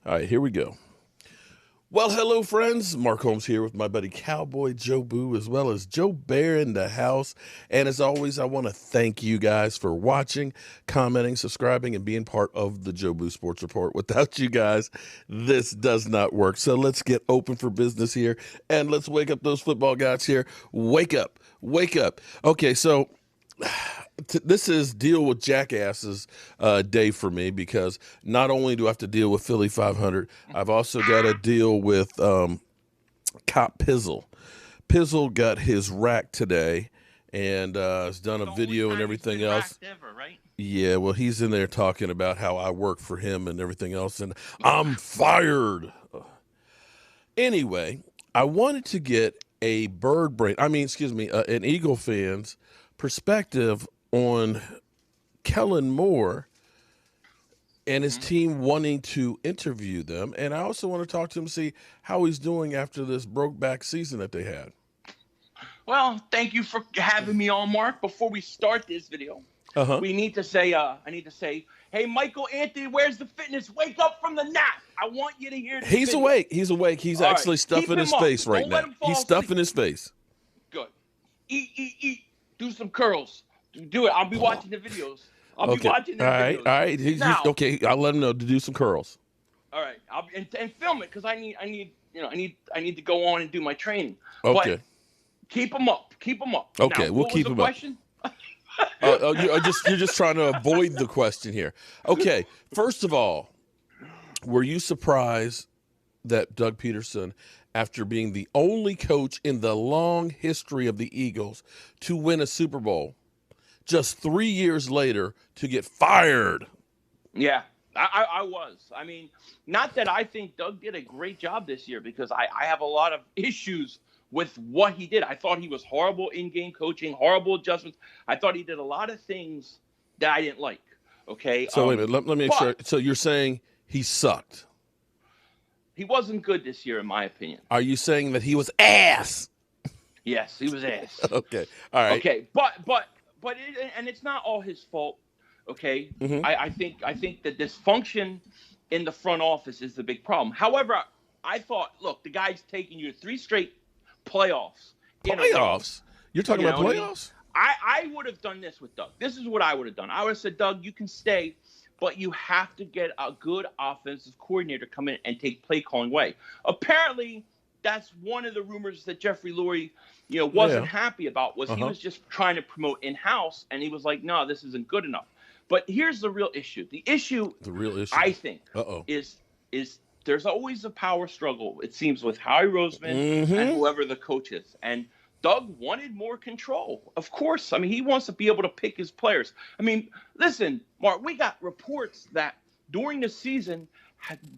All right, here we go. Well, hello, friends. Mark Holmes here with my buddy Cowboy Joe Boo, as well as Joe Bear in the house. And as always, I want to thank you guys for watching, commenting, subscribing, and being part of the Joe Boo Sports Report. Without you guys, this does not work. So let's get open for business here, and let's wake up those football guys here. Wake up. Wake up. Okay, so this is deal with jackasses day for me, because not only do I have to deal with Philly.500, I've also got to deal with Cop Pizzle. Pizzle got his rack today and has done a video and everything else. Ever, right? Yeah, well, he's in there talking about how I work for him and everything else, and I'm fired. Anyway, I wanted to get an Eagle fan's perspective on Kellen Moore and his team wanting to interview them. And I also want to talk to him, see how he's doing after this broke back season that they had. Well, thank you for having me on, Mark. Before we start this video, we need to say, I need to say, hey, Michael Anthony, where's the fitness? Wake up from the nap. I want you to hear this. He's awake. He's awake. He's All actually right. stuffing his face right now. He's stuffing his face. Good. Eat. Do some curls. Do it. I'll be watching the videos. I'll be watching the videos. All right. Now, okay, I'll let him know to do some curls. All right. And film it, because I need to go on and do my training. Okay. But keep them up. Keep them up. Okay, now, we'll keep them up. You're just trying to avoid the question here. Okay, first of all, were you surprised that Doug Pederson, after being the only coach in the long history of the Eagles to win a Super Bowl, just 3 years later to get fired? Yeah, I was. I mean, not that I think Doug did a great job this year, because I have a lot of issues with what he did. I thought he was horrible in-game coaching, horrible adjustments. I thought he did a lot of things that I didn't like. Okay. So wait a minute. Let me make sure. So you're saying he sucked? He wasn't good this year, in my opinion. Are you saying that he was ass? Yes, he was ass. Okay. All right. Okay, and it's not all his fault. Okay. Mm-hmm. I think the dysfunction in the front office is the big problem. However, I thought, look, the guy's taking you 3 straight playoffs. Playoffs? You're talking about playoffs? I would have done this with Doug. This is what I would have done. I would have said, Doug, you can stay, but you have to get a good offensive coordinator come in and take play calling away. Apparently, that's one of the rumors that Jeffrey Lurie, wasn't happy about, was he was just trying to promote in-house, and he was like, no, this isn't good enough. But here's the real issue. The real issue, I think, is there's always a power struggle, it seems, with Howie Roseman and whoever the coach is. And Doug wanted more control. Of course. I mean, he wants to be able to pick his players. I mean, listen, Mark, we got reports that during the season,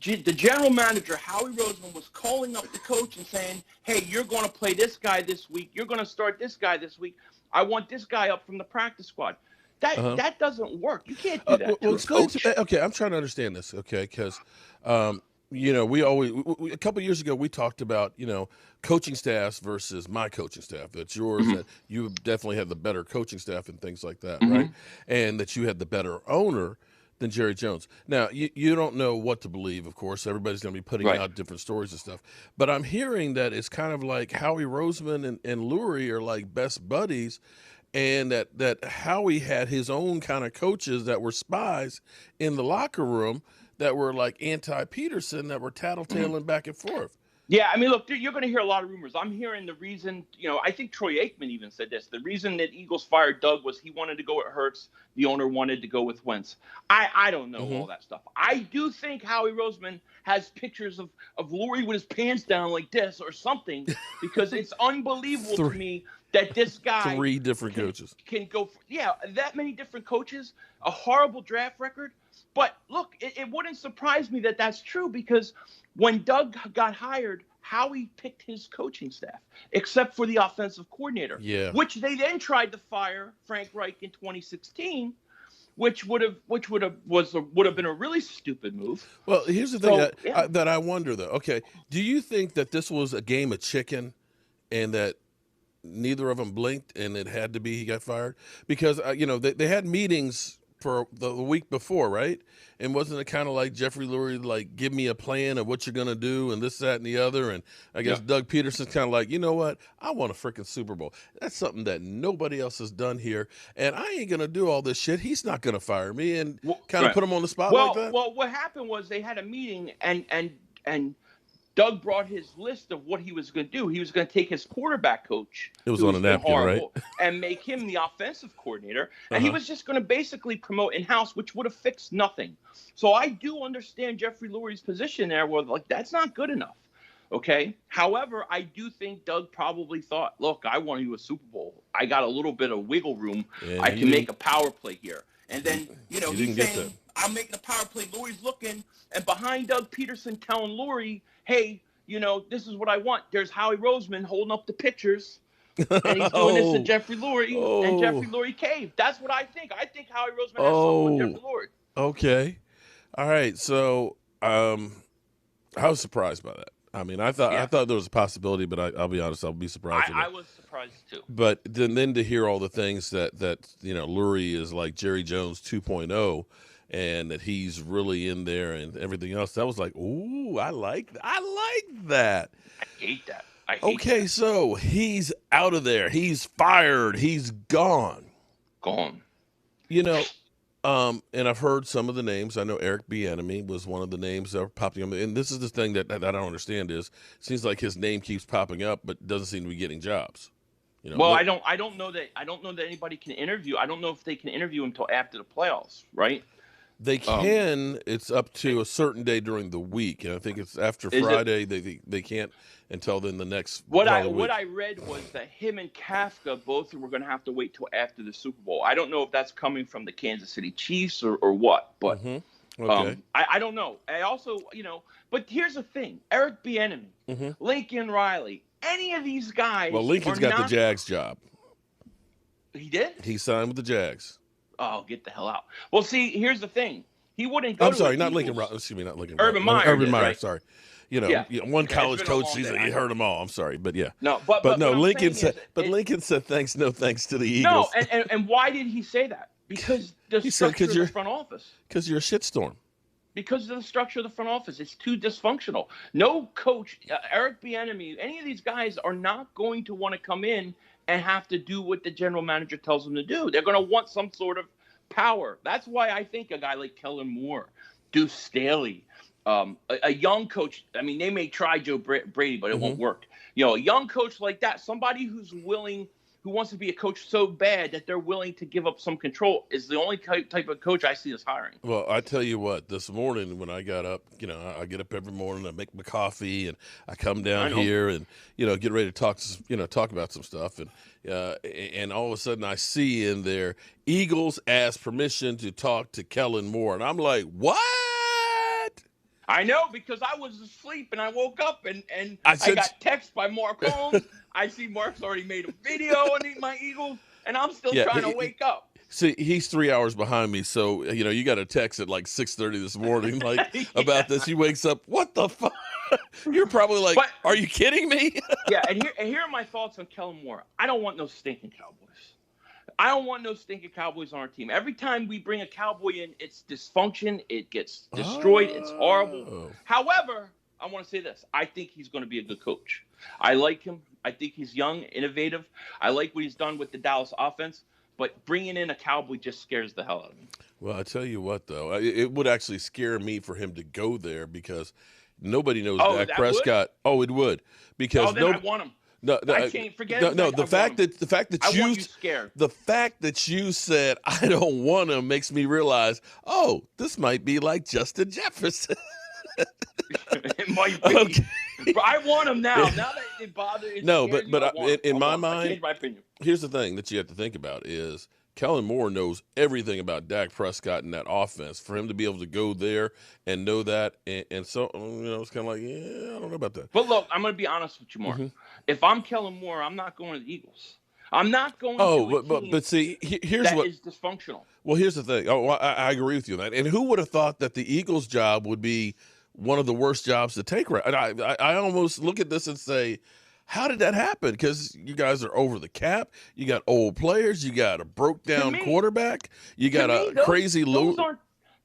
the general manager, Howie Roseman, was calling up the coach and saying, hey, you're going to play this guy this week. You're going to start this guy this week. I want this guy up from the practice squad. That doesn't work. You can't do that. Okay, I'm trying to understand this, okay, because we always a couple of years ago we talked about coaching staffs versus my coaching staff. That's yours. That you definitely had the better coaching staff and things like that, right? And that you had the better owner than Jerry Jones. Now you don't know what to believe, of course. Everybody's going to be putting out different stories and stuff. But I'm hearing that it's kind of like Howie Roseman and Lurie are like best buddies, and that Howie had his own kind of coaches that were spies in the locker room that were like anti-Pederson, that were tattletaling back and forth. Yeah, I mean, look, you're going to hear a lot of rumors. I'm hearing the reason, I think Troy Aikman even said this. The reason that Eagles fired Doug was he wanted to go with Hurts. The owner wanted to go with Wentz. I don't know all that stuff. I do think Howie Roseman has pictures of Lurie with his pants down like this or something, because it's unbelievable to me that this guy 3 different coaches can go that many different coaches, a horrible draft record. But look, it wouldn't surprise me that that's true, because when Doug got hired, Howie picked his coaching staff, except for the offensive coordinator, which they then tried to fire Frank Reich in 2016, which would have been a really stupid move. Well, here's the thing that I wonder, though. Okay, do you think that this was a game of chicken, and that neither of them blinked and it had to be he got fired? Because they had meetings for the week before, right? And wasn't it kind of like Jeffrey Lurie, like, give me a plan of what you're going to do and this, that, and the other? And I guess Doug Pederson's kind of like, you know what? I want a freaking Super Bowl. That's something that nobody else has done here. And I ain't going to do all this shit. He's not going to fire me, and kind of put him on the spot like that. Well, what happened was they had a meeting, and Doug brought his list of what he was going to do. He was going to take his quarterback coach, it was on a napkin, right, and make him the offensive coordinator. And he was just going to basically promote in-house, which would have fixed nothing. So I do understand Jeffrey Lurie's position there, where like that's not good enough. Okay. However, I do think Doug probably thought, look, I want to do a Super Bowl. I got a little bit of wiggle room. Yeah, I can make a power play here. And then, he's saying, I'm making a power play. Lurie's looking, and behind Doug Pederson telling Lurie, hey, this is what I want. There's Howie Roseman holding up the pictures, and he's doing this to Jeffrey Lurie, and Jeffrey Lurie caved. That's what I think. I think Howie Roseman has something with Jeffrey Lurie. Okay. All right. So I was surprised by that. I mean, I thought there was a possibility, but I'll be honest, I'll be surprised. I was surprised too. But then to hear all the things that Lurie is like Jerry Jones 2.0, and that he's really in there and everything else, that was like, ooh, I like that. I hate that. Okay, so he's out of there. He's fired. He's gone. And I've heard some of the names. I know Eric Bieniemy was one of the names that were popping up. And this is the thing that I don't understand is it seems like his name keeps popping up, but doesn't seem to be getting jobs. Well, I don't know that anybody can interview. I don't know if they can interview until after the playoffs, right? They can. It's up to a certain day during the week, and I think it's after Friday. They can't until then the next. What I read was that him and Kafka both were going to have to wait till after the Super Bowl. I don't know if that's coming from the Kansas City Chiefs or what, but okay. I don't know. I also but here's the thing: Eric Bieniemy, Lincoln Riley, any of these guys. Well, Lincoln's got the Jags job. He did. He signed with the Jags. Oh, get the hell out. Well, see, here's the thing. He wouldn't go I'm sorry, not Lincoln. Excuse me, not Lincoln. Urban Meyer. Urban Meyer, right? sorry. One college coach season, you heard them all. I'm sorry, but yeah. No, but Lincoln said. Lincoln said thanks, no thanks to the Eagles. No, and why did he say that? Because the structure of the front office. Because you're a shitstorm. Because of the structure of the front office, it's too dysfunctional. No coach, Eric Bieniemy, any of these guys are not going to want to come in and have to do what the general manager tells them to do. They're going to want some sort of power. That's why I think a guy like Kellen Moore, Deuce Staley, a young coach. I mean, they may try Joe Brady, but it won't work. A young coach like that, somebody who wants to be a coach so bad that they're willing to give up some control, is the only type of coach I see us hiring. Well, I tell you what, this morning when I got up, I get up every morning, I make my coffee, and I come down here and, get ready to talk about some stuff. And all of a sudden I see in there, Eagles asked permission to talk to Kellen Moore. And I'm like, what? I know, because I was asleep and I woke up and I got text by Mark Holmes. I see Mark's already made a video on my Eagles, and I'm still trying to wake up. See, he's 3 hours behind me, so you got a text at like 6:30 this morning, about this. He wakes up, what the fuck? You're probably like, are you kidding me? And here are my thoughts on Kellen Moore. I don't want no stinking Cowboys. I don't want no stinking Cowboys on our team. Every time we bring a Cowboy in, it's dysfunction. It gets destroyed. It's horrible. However, I want to say this. I think he's going to be a good coach. I like him. I think he's young, innovative. I like what he's done with the Dallas offense. But bringing in a Cowboy just scares the hell out of me. Well, I tell you what, though. It would actually scare me for him to go there because nobody knows Dak Prescott. Would? Oh, it would. Because then I want him. No, I can't forget. No, the fact that you said I don't want him makes me realize, this might be like Justin Jefferson. It might be. Okay. But I want him now. Now that it bothers. No, but in my mind, I changed my opinion. Here's the thing that you have to think about is Kellen Moore knows everything about Dak Prescott and that offense. For him to be able to go there and know that, and so it's kind of like, I don't know about that. But look, I'm going to be honest with you, Mark. If I'm Kellen Moore, I'm not going to the Eagles. I'm not going to but see, here's that what is dysfunctional. Well, here's the thing. I agree with you on that. And who would have thought that the Eagles job would be one of the worst jobs to take? I almost look at this and say, How did that happen? Because you guys are over the cap. You got old players. You got a broke down quarterback. You got a crazy low.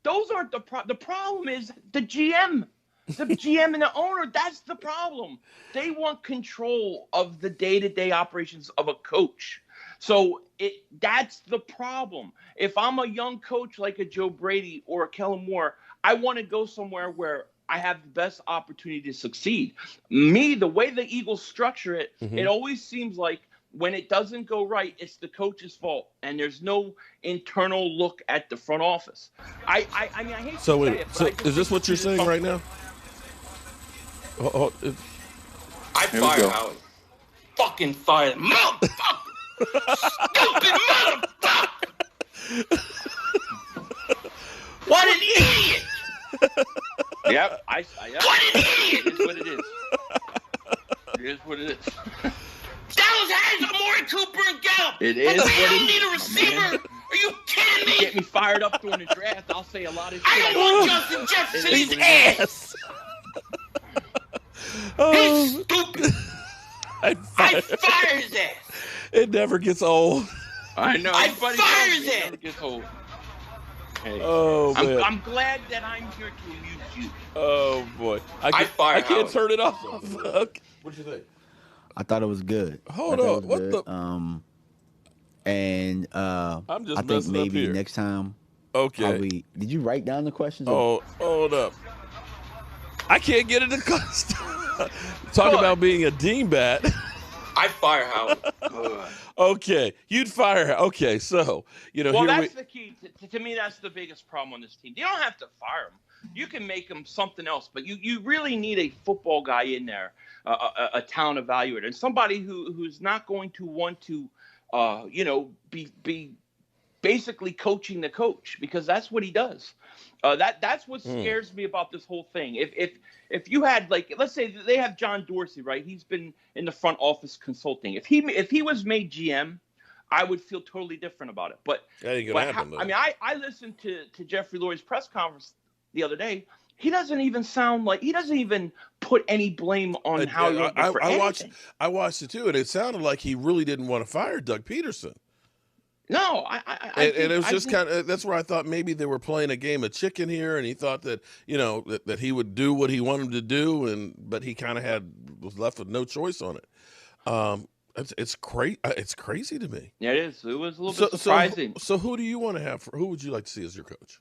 Those aren't the problem. Is the GM. The GM and the owner, that's the problem. They want control of the day-to-day operations of a coach. So that's the problem. If I'm a young coach like a Joe Brady or a Kellen Moore, I want to go somewhere where I have the best opportunity to succeed. The way the Eagles structure it, it always seems like when it doesn't go right, it's the coach's fault, and there's no internal look at the front office. I mean, I hate to say it, but so is this what you're saying right now? I fire Howard. Fucking fire him. Motherfucker! Stupid motherfucker! What an idiot! Yep. What an idiot! It is what it is. It is what it is. Dallas has Amari Cooper and Gallup. It is what it is. I don't need a receiver. Are you kidding me? Get me fired up during the draft. I'll say a lot of shit. I don't want Justin Jefferson in his ass. He's stupid. I fire his ass. It never gets old. I know. I fire his ass. It never gets old. Hey. Oh, man. I'm glad that I'm here to amuse you. Oh, boy. I can't turn it off. What did you think? I thought it was good. Hold on. What the? And I'm just I think maybe next time. Okay. Did you write down the questions? Oh, hold up. I can't get it to talk about being a dingbat. I fire Howard. Okay, you'd fire her. Okay, so Well, that's the key. To me, that's the biggest problem on this team. You don't have to fire him. You can make him something else, but you really need a football guy in there, a talent evaluator, and somebody who's not going to want to, be basically coaching the coach, because that's what he does. That's what scares me about this whole thing. If you had, like, let's say they have John Dorsey, right? He's been in the front office consulting. If he was made GM, I would feel totally different about it. But that ain't gonna happen, though. I mean, I listened to Jeffrey Lurie's press conference the other day. He doesn't even put any blame on Howie for anything. I watched it too, and it sounded like he really didn't want to fire Doug Pederson. No, it was just kind of, that's where I thought maybe they were playing a game of chicken here, and he thought that that he would do what he wanted to do, but he kind of was left with no choice on it. It's crazy. It's crazy to me. Yeah, it is. It was a little bit surprising. So who do you want to have? Who would you like to see as your coach?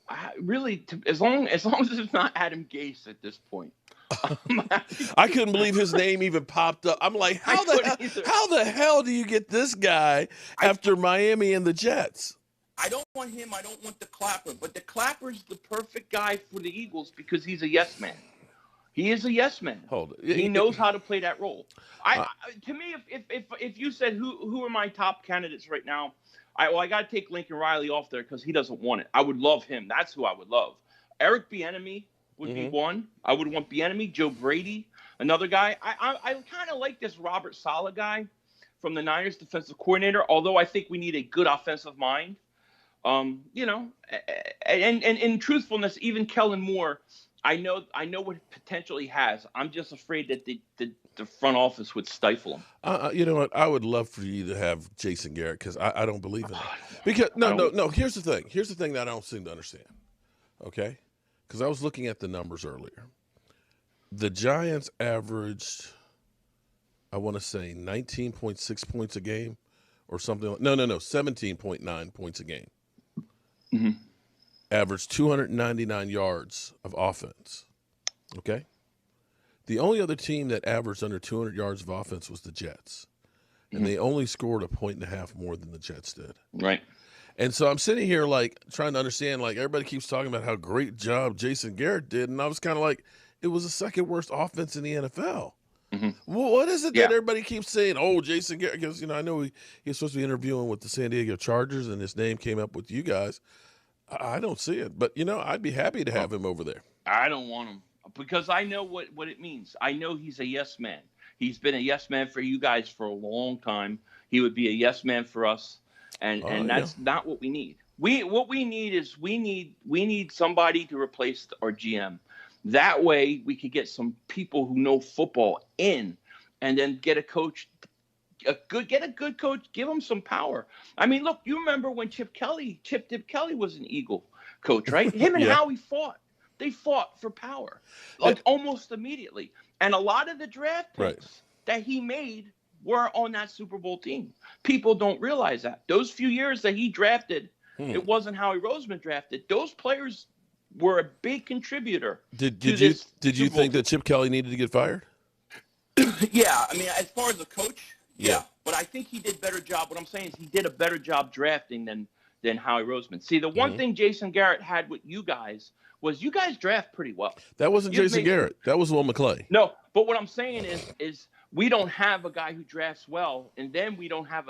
As long as it's not Adam Gase at this point. I couldn't believe his name even popped up. I'm like, how the hell do you get this guy after Miami and the Jets? I don't want him. I don't want the Clapper. But the Clapper's the perfect guy for the Eagles because he's a yes man. He is a yes man. Hold it. He knows how to play that role. To me, if you said who are my top candidates right now, I got to take Lincoln Riley off there because he doesn't want it. I would love him. That's who I would love. Eric Bieniemy would be one. I would want Bieniemy. Joe Brady, another guy. I kind of like this Robert Saleh guy from the Niners, defensive coordinator. Although I think we need a good offensive mind. And in truthfulness, even Kellen Moore, I know what potential he has. I'm just afraid that the front office would stifle him. You know what? I would love for you to have Jason Garrett because I don't believe in it. Because no. Here's the thing. Here's the thing that I don't seem to understand. Okay, because I was looking at the numbers earlier. The Giants averaged, I want to say, 19.6 points a game, or something. 17.9 points a game. Mm-hmm. Averaged 299 yards of offense. Okay? The only other team that averaged under 200 yards of offense was the Jets. And they only scored 1.5 more than the Jets did. Right. And so I'm sitting here, like, trying to understand, like, everybody keeps talking about how great job Jason Garrett did. And I was kind of like, it was the second worst offense in the NFL. Mm-hmm. Well, what is it that everybody keeps saying, oh, Jason Garrett? Because, I know he was supposed to be interviewing with the San Diego Chargers, and his name came up with you guys. I don't see it, but I'd be happy to have him over there. I don't want him because I know what it means. I know he's a yes man. He's been a yes man for you guys for a long time. He would be a yes man for us, and that's not what we need. What we need somebody to replace our GM. That way we could get some people who know football in and then get a coach. Get a good coach, give him some power. I mean, look, you remember when Chip Dip Kelly was an Eagle coach, right? Him and Yeah. Howie fought. They fought for power, like almost immediately. And a lot of the draft picks that he made were on that Super Bowl team. People don't realize that. Those few years that he drafted, it wasn't Howie Roseman drafted. Those players were a big contributor. Did you think that Chip Kelly needed to get fired? Yeah, I mean, as far as a coach, yeah. But I think he did a better job. What I'm saying is he did a better job drafting than Howie Roseman. See, the one thing Jason Garrett had with you guys was you guys draft pretty well. That wasn't Jason Garrett. That was Will McClay. No, but what I'm saying is we don't have a guy who drafts well, and then we have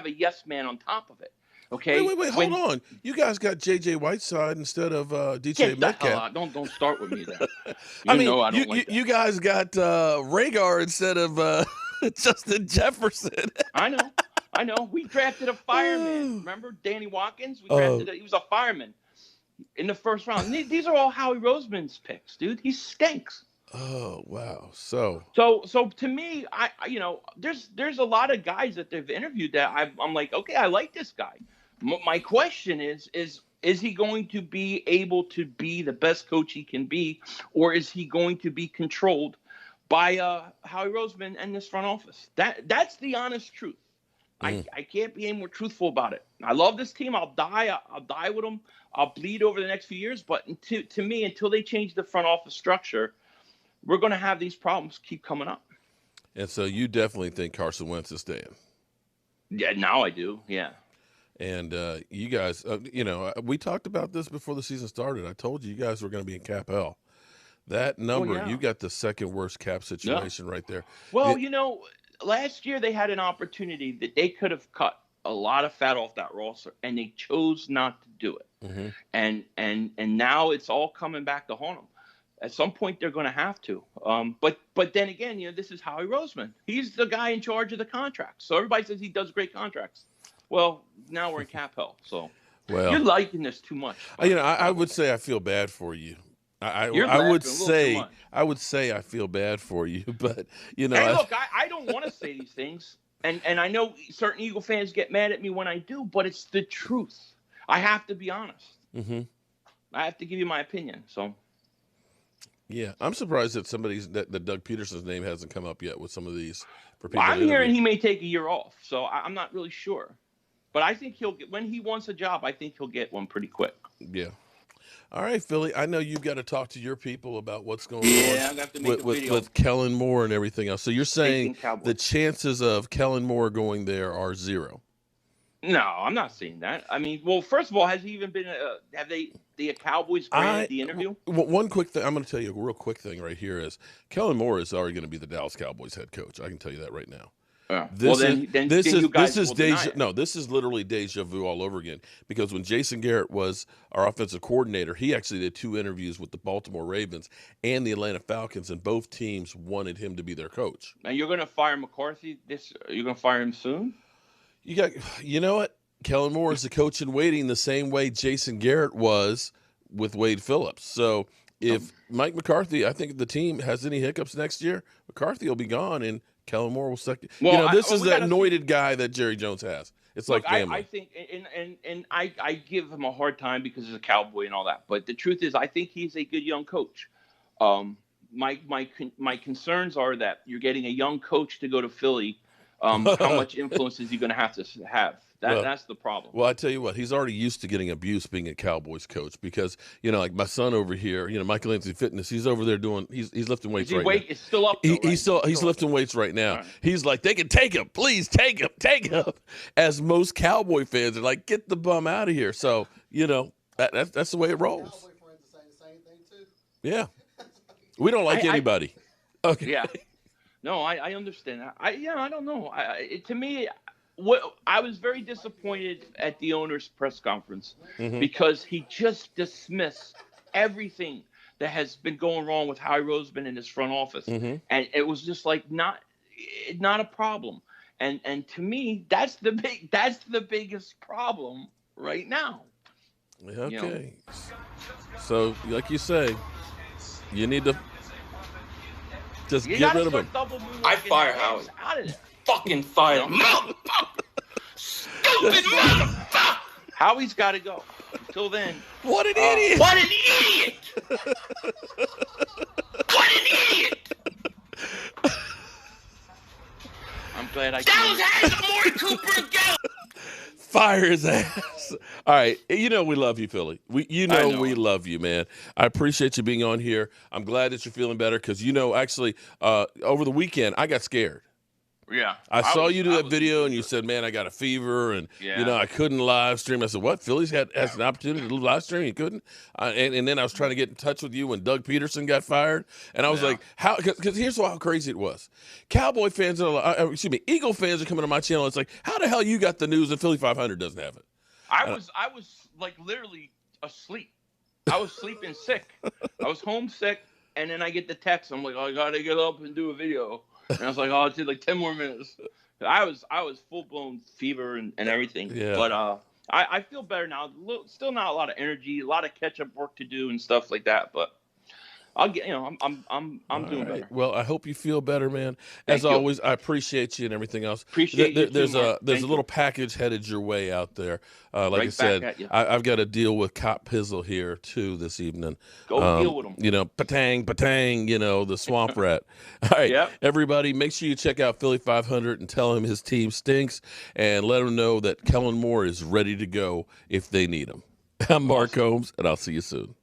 a yes man on top of it. Okay. Wait, hold on. You guys got J.J. Whiteside instead of DJ Metcalf. Don't start with me then. I mean, you guys got Rhaegar instead of Justin Jefferson. I know. We drafted a fireman. Remember Danny Watkins? We drafted he was a fireman in the first round. These are all Howie Roseman's picks, dude. He stinks. Oh wow. So to me, there's a lot of guys that they've interviewed that I'm like, okay, I like this guy. My question is he going to be able to be the best coach he can be, or is he going to be controlled by Howie Roseman and this front office? That's the honest truth. I can't be any more truthful about it. I love this team. I'll die with them. I'll bleed over the next few years. But to me, until they change the front office structure, we're going to have these problems keep coming up. And so you definitely think Carson Wentz is staying? Yeah, now I do. Yeah. And you guys, we talked about this before the season started. I told you guys were going to be in cap hell. That number, you got the second worst cap situation right there. Well, last year they had an opportunity that they could have cut a lot of fat off that roster, and they chose not to do it. And now it's all coming back to haunt them. At some point, they're going to have to. But then again, this is Howie Roseman. He's the guy in charge of the contracts. So everybody says he does great contracts. Well, now we're in cap hell. So you're liking this too much. I would say I feel bad for you. I would say I feel bad for you, but Hey, look, I don't want to say these things, and I know certain Eagle fans get mad at me when I do, but it's the truth. I have to be honest. I have to give you my opinion. So. Yeah, I'm surprised that that Doug Pederson's name hasn't come up yet with some of these. For people I'm hearing he may take a year off, so I'm not really sure. But I think when he wants a job, I think he'll get one pretty quick. Yeah. All right, Philly. I know you've got to talk to your people about what's going on. Yeah, I have to make a video with Kellen Moore and everything else. So you're saying the chances of Kellen Moore going there are 0? No, I'm not saying that. I mean, well, first of all, has he even been? Have the Cowboys granted the interview? One quick thing. I'm going to tell you a real quick thing right here is Kellen Moore is already going to be the Dallas Cowboys head coach. I can tell you that right now. This is literally deja vu all over again, because when Jason Garrett was our offensive coordinator, he actually did 2 interviews with the Baltimore Ravens and the Atlanta Falcons, and both teams wanted him to be their coach. Now you're going to fire McCarthy. You're going to fire him soon? You know what? Kellen Moore is the coach in waiting, the same way Jason Garrett was with Wade Phillips. So if Mike McCarthy, I think if the team has any hiccups next year, McCarthy will be gone and Kellen Moore will second. Well, this is that anointed guy that Jerry Jones has. It's like family. I think, and I give him a hard time because he's a Cowboy and all that. But the truth is, I think he's a good young coach. My concerns are that you're getting a young coach to go to Philly. How much influence is he going to have? That's the problem. Well, I tell you what, he's already used to getting abuse being a Cowboys coach because, like my son over here, Michael Anthony Fitness, he's over there he's lifting weights right now. It's still up, though, right? He's lifting weights right now. Right. He's like, they can take him. Please take him. As most Cowboy fans are like, get the bum out of here. So, that's the way it rolls. Cowboy friends are saying the same thing, too. Yeah. We don't like anybody. Okay. Yeah. No, I understand that. I don't know. To me, I was very disappointed at the owner's press conference because he just dismissed everything that has been going wrong with Howie Roseman in his front office, and it was just like not a problem. And to me, that's the biggest problem right now. So, like you say, you need to. Just You get gotta rid of start him. double moonwalking. I fire Howie. Out of there. Fucking fire. Motherfucker. Stupid motherfucker. Howie's got to go. Until then. What an idiot! What an idiot! What an idiot! I'm glad I Dallas has Amari Cooper again. Fire his ass. All right. You know we love you, Philly. We love you, man. I appreciate you being on here. I'm glad that you're feeling better because, actually, over the weekend, I got scared. Yeah. I saw you do that video, and you said, man, I got a fever, and, I couldn't live stream. I said, what? Philly's has an opportunity to live stream? You couldn't? And then I was trying to get in touch with you when Doug Pederson got fired, and I was like, how? Because here's how crazy it was. Cowboy fans, Eagle fans are coming to my channel. It's like, how the hell you got the news and Philly.500 doesn't have it? I was like literally asleep. I was sleeping sick. I was homesick, and then I get the text. I'm like, oh, I got to get up and do a video. And I was like, oh, it did like 10 more minutes. I was full blown fever and everything. Yeah. But I feel better now. Still not a lot of energy, a lot of catch up work to do and stuff like that. But I'll get. I'm doing better. Well, I hope you feel better, man. Thank As you. always, I appreciate you and everything else. Appreciate you There's too, there's Mark. a little package headed your way out there. Like Right I back said, at you. I've got to deal with Cop Pizzle here too this evening. Go deal with him. Patang, patang. The swamp rat. All right, Yep. Everybody, make sure you check out Philly.500 and tell him his team stinks, and let him know that Kellen Moore is ready to go if they need him. I'm Mark Holmes, and I'll see you soon.